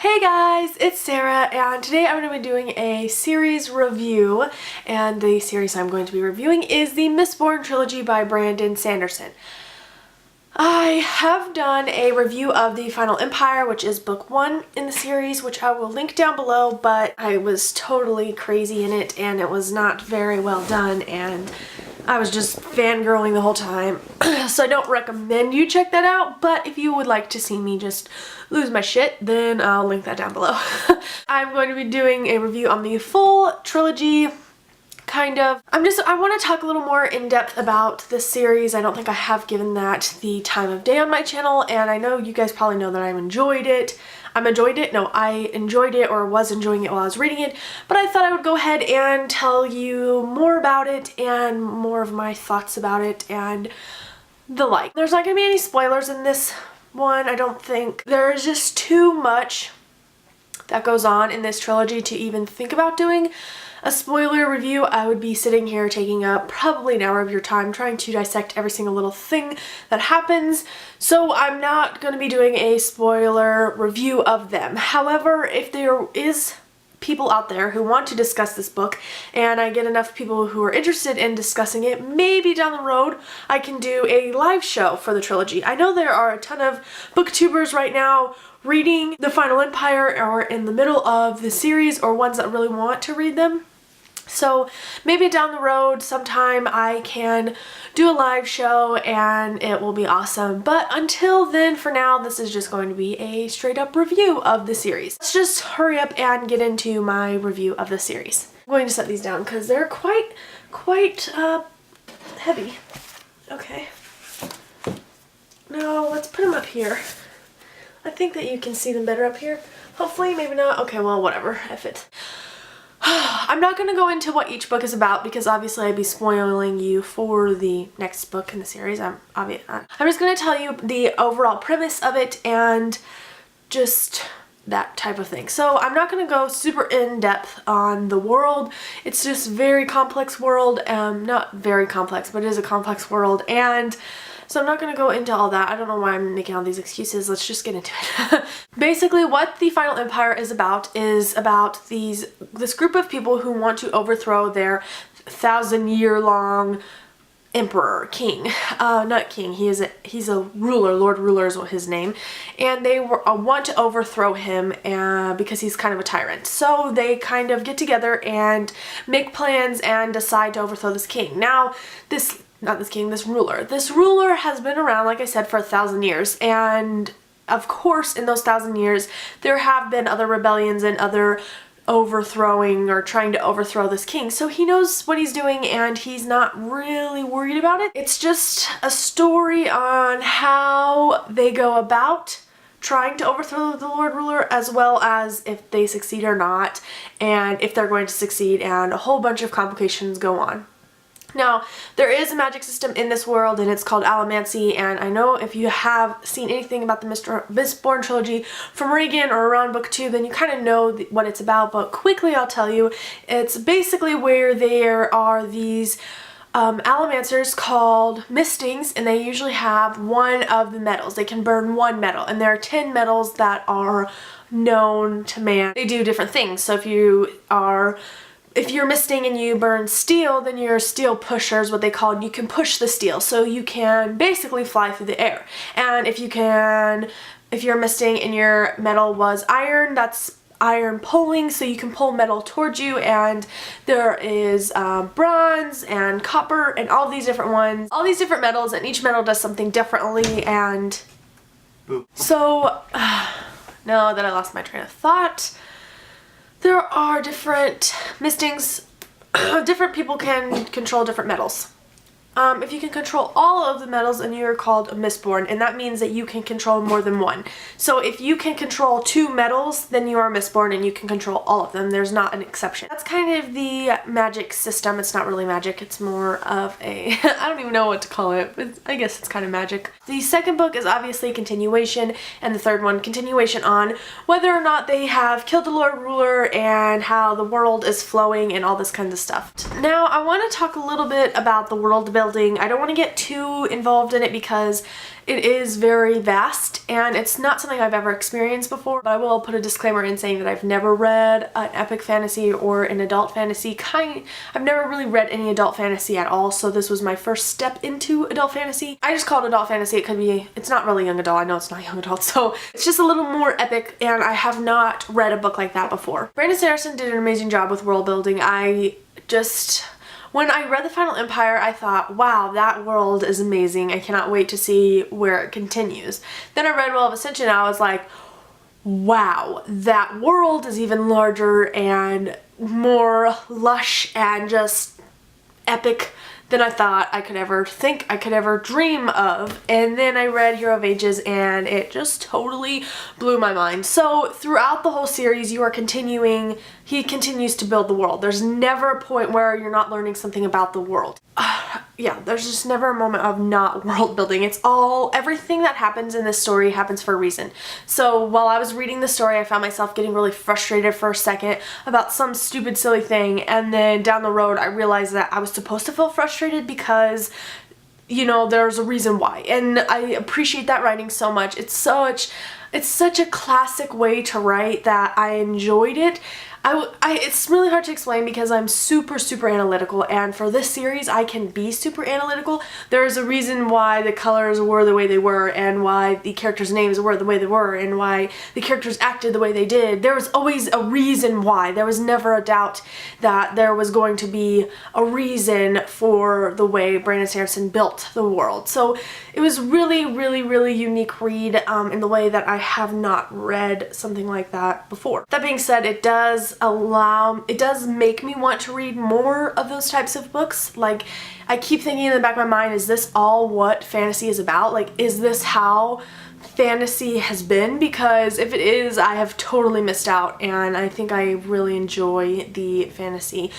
Hey guys, it's Sarah, and today I'm going to be doing a series review, and the series I'm going to be reviewing is the Mistborn trilogy by Brandon Sanderson. I have done a review of The Final Empire, which is book 1 in the series, which I will link down below, but I was totally crazy in it, and it was not very well done, and I was just fangirling the whole time, so I don't recommend you check that out, but if you would like to see me just lose my shit, then I'll link that down below. I'm going to be doing a review on the full trilogy, kind of. I want to talk a little more in depth about this series. I don't think I have given that the time of day on my channel, and I know you guys probably know that I enjoyed it. I enjoyed it or was enjoying it while I was reading it, but I thought I would go ahead and tell you more about it and more of my thoughts about it and the like. There's not going to be any spoilers in this one, I don't think. There's just too much that goes on in this trilogy to even think about doing a spoiler review. I would be sitting here taking up probably an hour of your time trying to dissect every single little thing that happens, so I'm not going to be doing a spoiler review of them. However, if there is people out there who want to discuss this book and I get enough people who are interested in discussing it, maybe down the road I can do a live show for the trilogy. I know there are a ton of booktubers right now reading The Final Empire or in the middle of the series, or ones that really want to read them. So maybe down the road sometime I can do a live show and it will be awesome. But until then, for now, this is just going to be a straight up review of the series. Let's just hurry up and get into my review of the series. I'm going to set these down because they're quite heavy. Okay. No, let's put them up here. I think that you can see them better up here. Hopefully, maybe not. Okay, well, whatever. F it. I'm not going to go into what each book is about because obviously I'd be spoiling you for the next book in the series. I'm just going to tell you the overall premise of it and just that type of thing. So I'm not going to go super in depth on the world. It's just very complex world. Not very complex, but it is a complex world, and so I'm not going to go into all that. I don't know why I'm making all these excuses. Let's just get into it. Basically, what The Final Empire is about this group of people who want to overthrow their 1,000-year-long emperor, king. Not king, he's a ruler. Lord Ruler is what his name. And they want to overthrow him because he's kind of a tyrant. So they kind of get together and make plans and decide to overthrow this king. Now, this ruler. This ruler has been around, like I said, for 1,000 years, and of course in those 1,000 years there have been other rebellions and other overthrowing or trying to overthrow this king, so he knows what he's doing and he's not really worried about it. It's just a story on how they go about trying to overthrow the Lord Ruler, as well as if they succeed or not, and if they're going to succeed, and a whole bunch of complications go on. Now, there is a magic system in this world, and it's called Allomancy, and I know if you have seen anything about the Mistborn trilogy from Regan or around book 2, then you kind of know what it's about, but quickly I'll tell you. It's basically where there are these Allomancers called Mistings, and they usually have one of the metals. They can burn one metal, and there are 10 metals that are known to man. They do different things, so if you're misting and you burn steel, then you're a steel pusher is what they call it, and you can push the steel, so you can basically fly through the air. And if you're misting and your metal was iron, that's iron pulling, so you can pull metal towards you. And there is bronze and copper and all these different ones, all these different metals, and each metal does something differently. And so now that I lost my train of thought, there are different mistings. Different people can control different metals. If you can control all of the metals, then you're called a Mistborn, and that means that you can control more than one. So if you can control 2 metals, then you are Mistborn and you can control all of them. There's not an exception. That's kind of the magic system. It's not really magic. It's more of a, I don't even know what to call it, but I guess it's kind of magic. The second book is obviously a continuation, and the third one continuation on whether or not they have killed the Lord Ruler and how the world is flowing and all this kind of stuff. Now, I want to talk a little bit about the world building building. I don't want to get too involved in it because it is very vast and it's not something I've ever experienced before, but I will put a disclaimer in saying that I've never read an epic fantasy or an adult fantasy. I've never really read any adult fantasy at all, so this was my first step into adult fantasy. I just call it adult fantasy. It's not really young adult. I know it's not young adult, so it's just a little more epic, and I have not read a book like that before. Brandon Sanderson did an amazing job with world building. When I read The Final Empire, I thought, wow, that world is amazing. I cannot wait to see where it continues. Then I read Well of Ascension and I was like, wow, that world is even larger and more lush and just epic than I thought I could ever think I could ever dream of. And then I read Hero of Ages and it just totally blew my mind. So throughout the whole series, he continues to build the world. There's never a point where you're not learning something about the world. Yeah, there's just never a moment of not world building. Everything that happens in this story happens for a reason. So while I was reading the story, I found myself getting really frustrated for a second about some stupid silly thing, and then down the road I realized that I was supposed to feel frustrated because, you know, there's a reason why. And I appreciate that writing so much. It's such a classic way to write that I enjoyed it. It's really hard to explain because I'm super analytical, and for this series I can be super analytical. There's a reason why the colors were the way they were, and why the characters' names were the way they were, and why the characters acted the way they did. There was always a reason why. There was never a doubt that there was going to be a reason for the way Brandon Sanderson built the world. So it was really unique read in the way that I have not read something like that before. That being said, it does make me want to read more of those types of books. Like, I keep thinking in the back of my mind, is this all what fantasy is about? Like, is this how fantasy has been? Because if it is, I have totally missed out, and I think I really enjoy the fantasy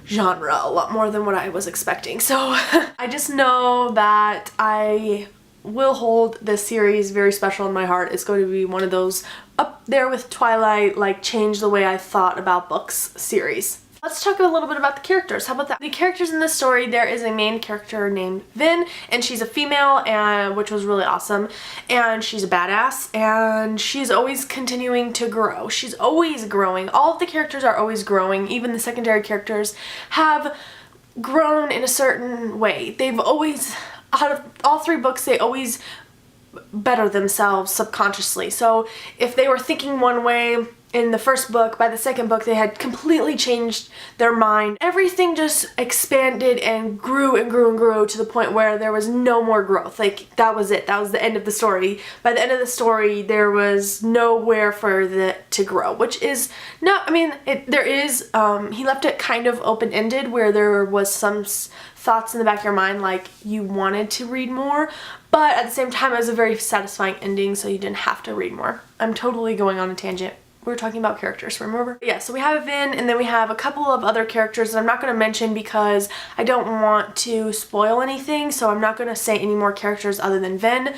genre a lot more than what I was expecting. So I just know that I will hold this series very special in my heart. It's going to be one of those up there with Twilight, like, change the way I thought about books series. Let's talk a little bit about the characters. How about that? The characters in this story, there is a main character named Vin, and she's a female, which was really awesome, and she's a badass, and she's always continuing to grow. She's always growing. All of the characters are always growing. Even the secondary characters have grown in a certain way. They've always, out of all three books, they always better themselves subconsciously. So if they were thinking one way in the first book, by the second book they had completely changed their mind. Everything just expanded and grew and grew and grew to the point where there was no more growth. Like, that was it. That was the end of the story. By the end of the story, there was nowhere for it to grow, which is not, I mean, there is, he left it kind of open-ended where there was some thoughts in the back of your mind like you wanted to read more, but at the same time it was a very satisfying ending, so you didn't have to read more. I'm totally going on a tangent. We were talking about characters, remember? Yeah, so we have Vin, and then we have a couple of other characters that I'm not going to mention because I don't want to spoil anything, so I'm not going to say any more characters other than Vin.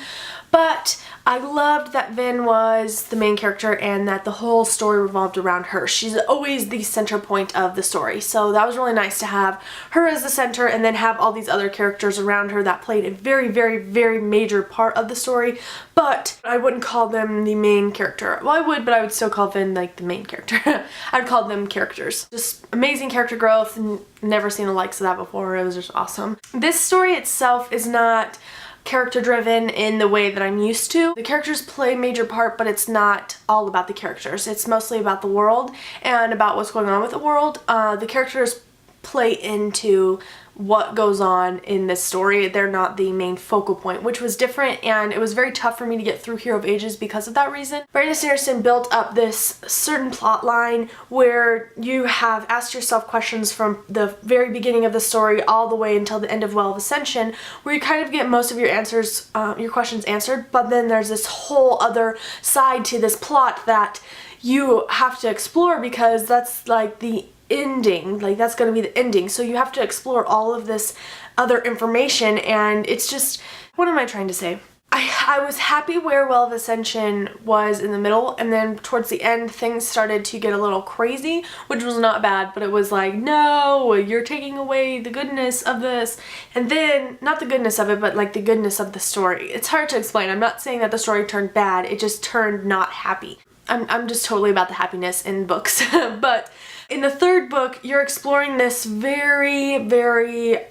But I loved that Vin was the main character and that the whole story revolved around her. She's always the center point of the story, so that was really nice to have her as the center and then have all these other characters around her that played a very major part of the story, but I wouldn't call them the main character. Well, I would, but I would still call Vin like the main character. I'd call them characters. Just amazing character growth, and never seen the likes of that before. It was just awesome. This story itself is not character driven in the way that I'm used to. The characters play a major part, but it's not all about the characters. It's mostly about the world and about what's going on with the world. The characters play into what goes on in this story. They're not the main focal point, which was different, and it was very tough for me to get through Hero of Ages because of that reason. Brandon Sanderson built up this certain plot line where you have asked yourself questions from the very beginning of the story all the way until the end of Well of Ascension, where you kind of get most of your answers, your questions answered, but then there's this whole other side to this plot that you have to explore because that's like the ending, like that's going to be the ending, so you have to explore all of this other information, and it's just, what am I trying to say? I was happy where Well of Ascension was in the middle, and then towards the end things started to get a little crazy, which was not bad, but it was like, no, you're taking away the goodness of this. And then, not the goodness of it, but like the goodness of the story. It's hard to explain. I'm not saying that the story turned bad, it just turned not happy. I'm just totally about the happiness in books. But in the third book, you're exploring this very, very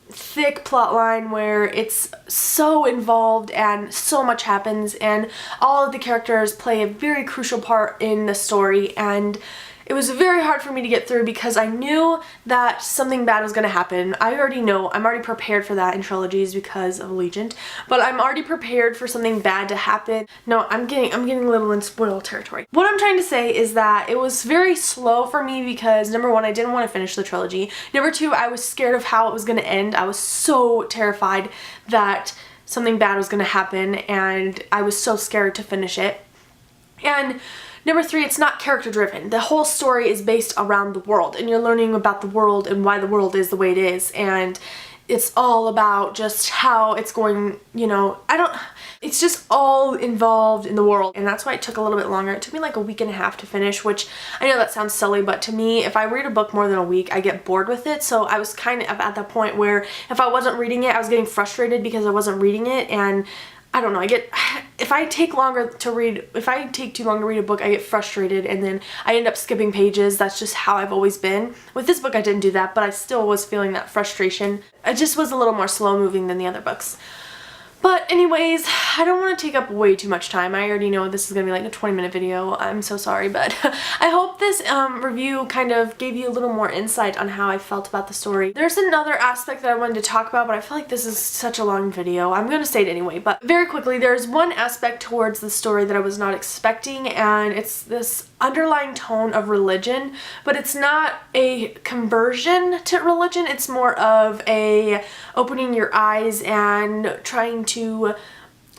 thick plot line where it's so involved and so much happens, and all of the characters play a very crucial part in the story, and it was very hard for me to get through because I knew that something bad was going to happen. I already know, I'm already prepared for that in trilogies because of Allegiant, but I'm already prepared for something bad to happen. No, I'm getting a little in spoil territory. What I'm trying to say is that it was very slow for me because number one, I didn't want to finish the trilogy. Number two, I was scared of how it was going to end. I was so terrified that something bad was going to happen, and I was so scared to finish it. And number three, it's not character driven. The whole story is based around the world, and you're learning about the world and why the world is the way it is, and it's all about just how it's going, you know, it's just all involved in the world, and that's why it took a little bit longer. It took me like a week and a half to finish, which I know that sounds silly, but to me, if I read a book more than a week, I get bored with it. So I was kind of at that point where if I wasn't reading it, I was getting frustrated because I wasn't reading it, and I don't know, if I take too long to read a book, I get frustrated, and then I end up skipping pages. That's just how I've always been. With this book, I didn't do that, but I still was feeling that frustration. It just was a little more slow moving than the other books. But anyways, I don't want to take up way too much time. I already know this is going to be like a 20-minute video. I'm so sorry, but I hope this review kind of gave you a little more insight on how I felt about the story. There's another aspect that I wanted to talk about, but I feel like this is such a long video. I'm going to say it anyway, but very quickly, there's one aspect towards the story that I was not expecting, and it's this underlying tone of religion, but it's not a conversion to religion. It's more of a opening your eyes and trying to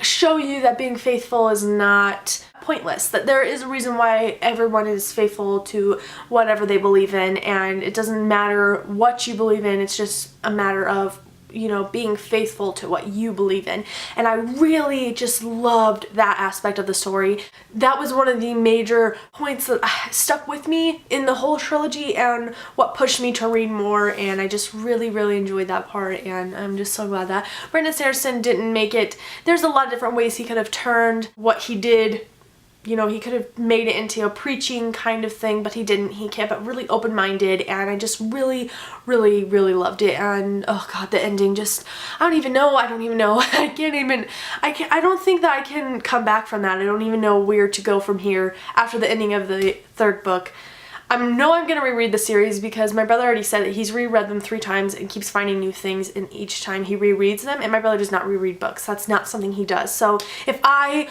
show you that being faithful is not pointless, that there is a reason why everyone is faithful to whatever they believe in, and it doesn't matter what you believe in, it's just a matter of, you know, being faithful to what you believe in. And I really just loved that aspect of the story. That was one of the major points that stuck with me in the whole trilogy and what pushed me to read more, and I just really, really enjoyed that part, and I'm just so glad that Brandon Sanderson didn't make it. There's a lot of different ways he could have turned what he did. You know, he could have made it into a preaching kind of thing, but he didn't. He kept it really open-minded, and I just really, really, really loved it. And oh god, the ending just, I don't even know. I don't think that I can come back from that. I don't even know where to go from here after the ending of the third book. I know I'm going to reread the series because my brother already said that he's reread them 3 times and keeps finding new things in each time he rereads them, and my brother does not reread books. That's not something he does. So if I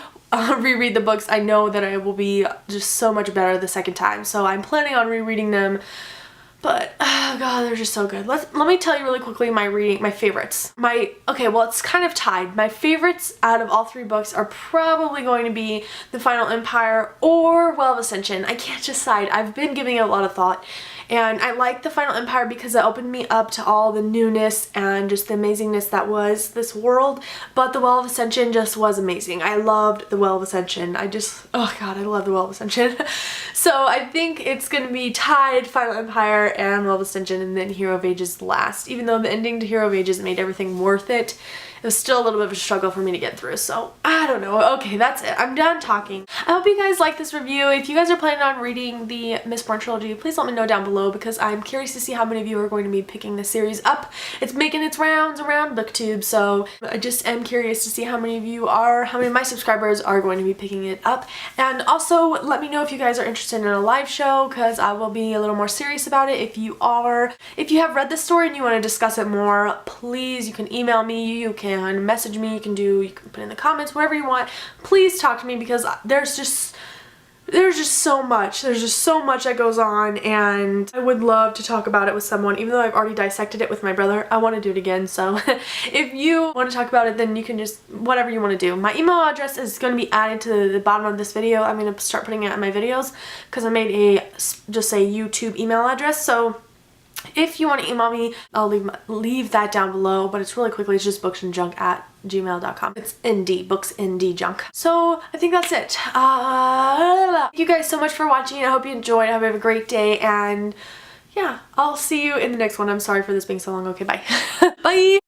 reread the books, I know that I will be just so much better the second time. So I'm planning on rereading them. But, oh god, they're just so good. Let me tell you really quickly my favorites. Okay, well, it's kind of tied. My favorites out of all 3 books are probably going to be The Final Empire or Well of Ascension. I can't decide. I've been giving it a lot of thought. And I like The Final Empire because it opened me up to all the newness and just the amazingness that was this world. But The Well of Ascension just was amazing. I loved The Well of Ascension. Oh god, I love The Well of Ascension. So I think it's going to be tied Final Empire and Well of Ascension, and then Hero of Ages last. Even though the ending to Hero of Ages made everything worth it, it was still a little bit of a struggle for me to get through, so I don't know. Okay, that's it. I'm done talking. I hope you guys like this review. If you guys are planning on reading the Mistborn trilogy, please let me know down below because I'm curious to see how many of you are going to be picking this series up. It's making its rounds around BookTube, so I just am curious to see how many of my subscribers are going to be picking it up. And also, let me know if you guys are interested in a live show because I will be a little more serious about it. If you have read the story and you want to discuss it more, please, you can email me, you can message me, you can put in the comments, whatever you want. Please talk to me because there's just so much that goes on, and I would love to talk about it with someone. Even though I've already dissected it with my brother, I want to do it again. So if you want to talk about it, then you can just whatever you want to do. My email address is going to be added to the bottom of this video. I'm going to start putting it in my videos because I made just a YouTube email address. So If you want to email me, I'll leave that down below, but it's really quickly, it's just booksandjunk@gmail.com. It's ND, booksndjunk. So I think that's it. Thank you guys so much for watching. I hope you enjoyed. I hope you have a great day, and yeah, I'll see you in the next one. I'm sorry for this being so long. Okay, bye. Bye!